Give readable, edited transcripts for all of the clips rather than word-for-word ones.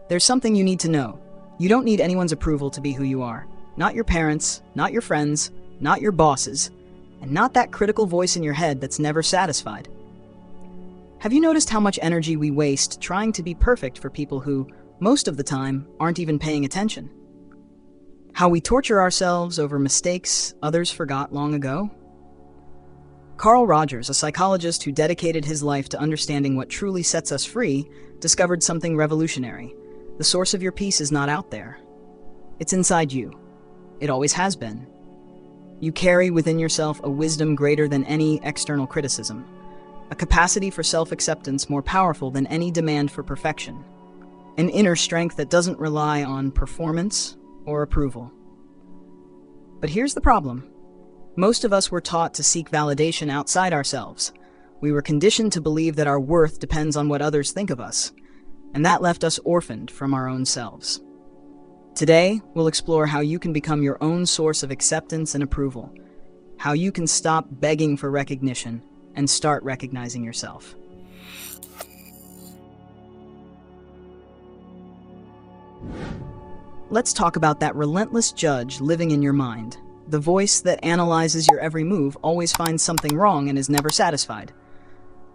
There's something you need to know. You don't need anyone's approval to be who you are. Not your parents, not your friends, not your bosses, and not that critical voice in your head that's never satisfied. Have you noticed how much energy we waste trying to be perfect for people who, most of the time, aren't even paying attention? How we torture ourselves over mistakes others forgot long ago? Carl Rogers, a psychologist who dedicated his life to understanding what truly sets us free, discovered something revolutionary. The source of your peace is not out there. It's inside you. It always has been. You carry within yourself a wisdom greater than any external criticism, a capacity for self-acceptance more powerful than any demand for perfection, an inner strength that doesn't rely on performance or approval. But here's the problem. Most of us were taught to seek validation outside ourselves. We were conditioned to believe that our worth depends on what others think of us, and that left us orphaned from our own selves. Today, we'll explore how you can become your own source of acceptance and approval, how you can stop begging for recognition and start recognizing yourself. Let's talk about that relentless judge living in your mind. The voice that analyzes your every move always finds something wrong and is never satisfied.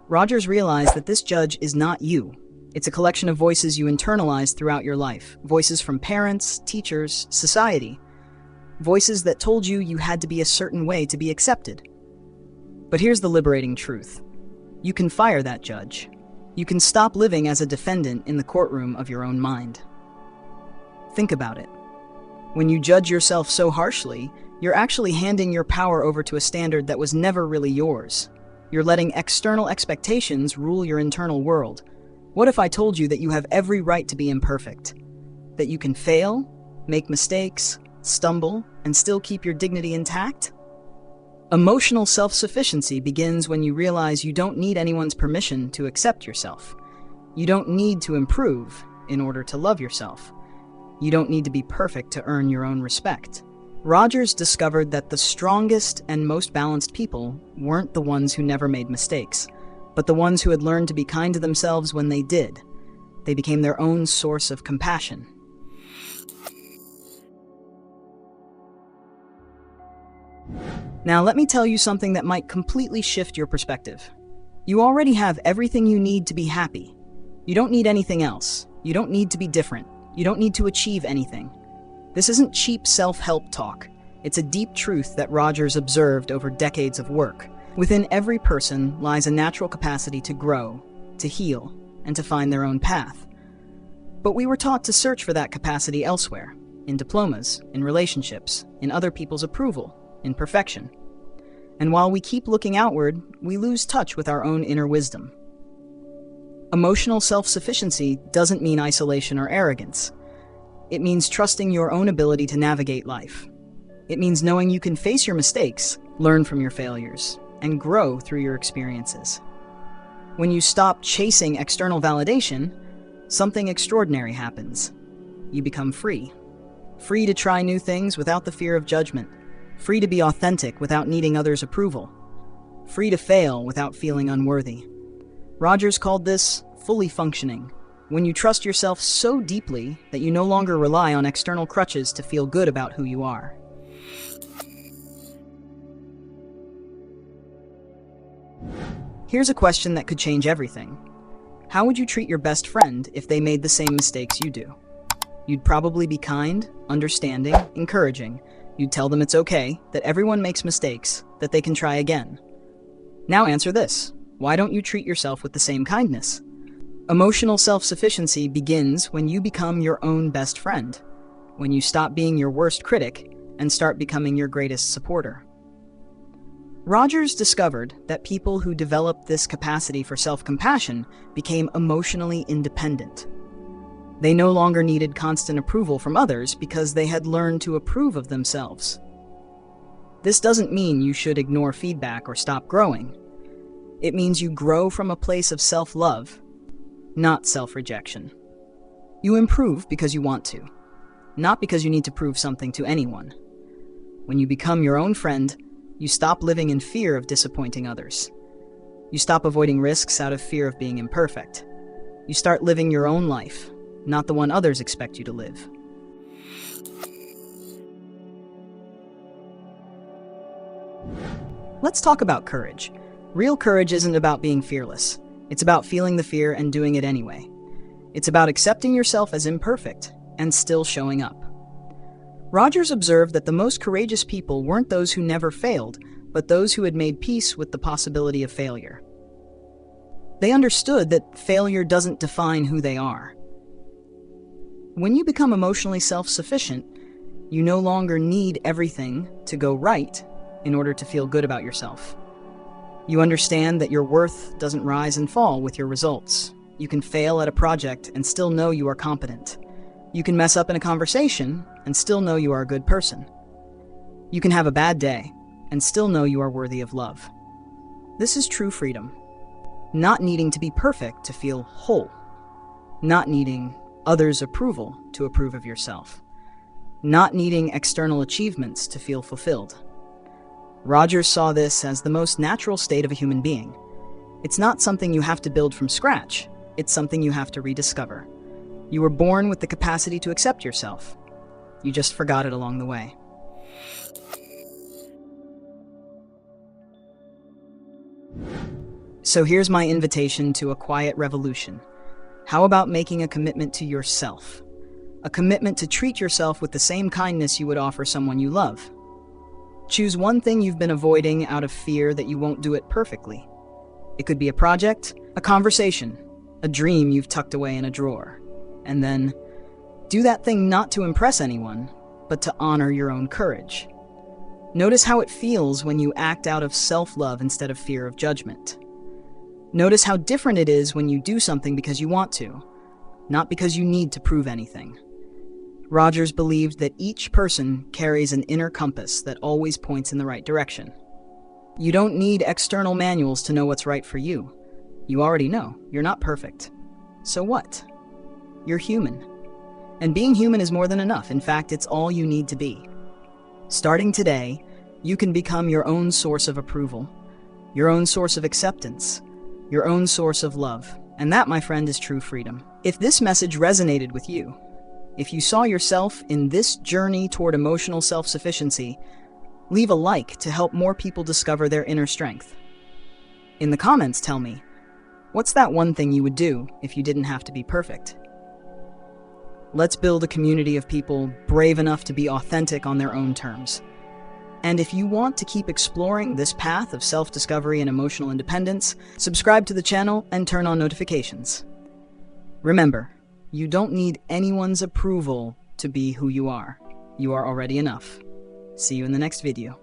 Rogers realized that this judge is not you. It's a collection of voices you internalize throughout your life. Voices from parents, teachers, society. Voices that told you you had to be a certain way to be accepted. But here's the liberating truth. You can fire that judge. You can stop living as a defendant in the courtroom of your own mind. Think about it. When you judge yourself so harshly, you're actually handing your power over to a standard that was never really yours. You're letting external expectations rule your internal world. What if I told you that you have every right to be imperfect? That you can fail, make mistakes, stumble, and still keep your dignity intact? Emotional self-sufficiency begins when you realize you don't need anyone's permission to accept yourself. You don't need to improve in order to love yourself. You don't need to be perfect to earn your own respect. Rogers discovered that the strongest and most balanced people weren't the ones who never made mistakes, but the ones who had learned to be kind to themselves when they did. They became their own source of compassion. Now, let me tell you something that might completely shift your perspective. You already have everything you need to be happy. You don't need anything else. You don't need to be different. You don't need to achieve anything. This isn't cheap self-help talk. It's a deep truth that Rogers observed over decades of work. Within every person lies a natural capacity to grow, to heal, and to find their own path. But we were taught to search for that capacity elsewhere, in diplomas, in relationships, in other people's approval, in perfection. And while we keep looking outward, we lose touch with our own inner wisdom. Emotional self-sufficiency doesn't mean isolation or arrogance. It means trusting your own ability to navigate life. It means knowing you can face your mistakes, learn from your failures, and grow through your experiences. When you stop chasing external validation, something extraordinary happens. You become free. Free to try new things without the fear of judgment. Free to be authentic without needing others' approval. Free to fail without feeling unworthy. Rogers called this fully functioning. When you trust yourself so deeply that you no longer rely on external crutches to feel good about who you are. Here's a question that could change everything. How would you treat your best friend if they made the same mistakes you do? You'd probably be kind, understanding, encouraging. You'd tell them it's okay, that everyone makes mistakes, that they can try again. Now answer this. Why don't you treat yourself with the same kindness? Emotional self-sufficiency begins when you become your own best friend, when you stop being your worst critic and start becoming your greatest supporter. Rogers discovered that people who developed this capacity for self-compassion became emotionally independent. They no longer needed constant approval from others because they had learned to approve of themselves. This doesn't mean you should ignore feedback or stop growing. It means you grow from a place of self-love, not self-rejection. You improve because you want to, not because you need to prove something to anyone. When you become your own friend, you stop living in fear of disappointing others. You stop avoiding risks out of fear of being imperfect. You start living your own life, not the one others expect you to live. Let's talk about courage. Real courage isn't about being fearless. It's about feeling the fear and doing it anyway. It's about accepting yourself as imperfect and still showing up. Rogers observed that the most courageous people weren't those who never failed, but those who had made peace with the possibility of failure. They understood that failure doesn't define who they are. When you become emotionally self-sufficient, you no longer need everything to go right in order to feel good about yourself. You understand that your worth doesn't rise and fall with your results. You can fail at a project and still know you are competent. You can mess up in a conversation and still know you are a good person. You can have a bad day and still know you are worthy of love. This is true freedom. Not needing to be perfect to feel whole. Not needing others' approval to approve of yourself. Not needing external achievements to feel fulfilled. Rogers saw this as the most natural state of a human being. It's not something you have to build from scratch. It's something you have to rediscover. You were born with the capacity to accept yourself. You just forgot it along the way. So here's my invitation to a quiet revolution. How about making a commitment to yourself? A commitment to treat yourself with the same kindness you would offer someone you love. Choose one thing you've been avoiding out of fear that you won't do it perfectly. It could be a project, a conversation, a dream you've tucked away in a drawer. And then, do that thing not to impress anyone, but to honor your own courage. Notice how it feels when you act out of self-love instead of fear of judgment. Notice how different it is when you do something because you want to, not because you need to prove anything. Rogers believed that each person carries an inner compass that always points in the right direction. You don't need external manuals to know what's right for you. You already know. You're not perfect. So what? You're human. And being human is more than enough. In fact, it's all you need to be. Starting today, you can become your own source of approval, your own source of acceptance, your own source of love. And that, my friend, is true freedom. If this message resonated with you, if you saw yourself in this journey toward emotional self-sufficiency, leave a like to help more people discover their inner strength. In the comments, tell me, what's that one thing you would do if you didn't have to be perfect? Let's build a community of people brave enough to be authentic on their own terms. And if you want to keep exploring this path of self-discovery and emotional independence, subscribe to the channel and turn on notifications. Remember, you don't need anyone's approval to be who you are. You are already enough. See you in the next video.